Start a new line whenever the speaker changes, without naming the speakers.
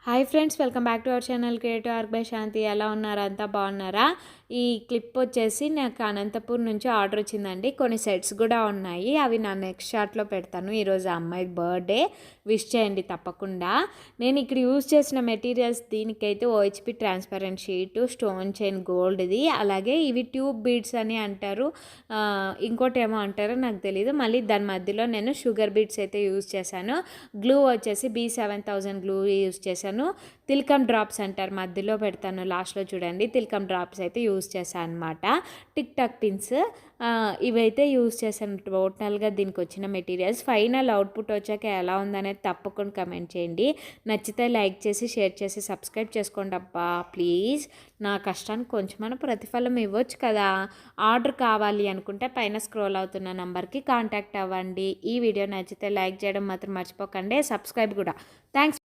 Hi friends, welcome back to our channel creative arc by Shanti. ఎలా ఉన్నారు? అంతా బాగున్నారా? ఈ క్లిప్ వచ్చేసి నాకు అనంతపూర్ నుంచి ఆర్డర్ వచ్చిందండి. కొన్ని సెట్స్ కూడా ఉన్నాయి, అవి నా నెక్స్ట్ షార్ట్లో పెడతాను. ఈరోజు అమ్మాయి బర్త్డే, విష్ చేయండి తప్పకుండా. నేను ఇక్కడ యూజ్ చేసిన మెటీరియల్స్, దీనికైతే OHP transparent sheet, stone chain గోల్డ్ది, అలాగే ఇవి ట్యూబ్ బీడ్స్ అని అంటారు, ఇంకోటి ఏమో అంటారో నాకు తెలియదు. మళ్ళీ దాని మధ్యలో నేను షుగర్ బీడ్స్ అయితే యూజ్ చేశాను. గ్లూ వచ్చేసి B7000 గ్లూ యూజ్ చేశాను. తిల్కమ్ డ్రాప్స్ అంటారు, మధ్యలో పెడతాను, లాస్ట్లో చూడండి. తిల్కమ్ డ్రాప్స్ అయితే యూజ్ చేశాను అనమాట. టిక్ టాక్ పిన్స్ ఇవైతే యూజ్ చేశాను. టోటల్గా దీనికి వచ్చిన మెటీరియల్స్. ఫైనల్ అవుట్పుట్ వచ్చాక ఎలా ఉందనేది తప్పకుండా కమెంట్ చేయండి. నచ్చితే లైక్ చేసి, షేర్ చేసి, సబ్స్క్రైబ్ చేసుకోండి అబ్బా ప్లీజ్. నా కష్టానికి కొంచెమైనా ప్రతిఫలం ఇవ్వచ్చు కదా. ఆర్డర్ కావాలి అనుకుంటే పైన స్క్రోల్ అవుతున్న నంబర్కి కాంటాక్ట్ అవ్వండి. ఈ వీడియో నచ్చితే లైక్ చేయడం మాత్రం మర్చిపోకండి, సబ్స్క్రైబ్ కూడా. థ్యాంక్స్.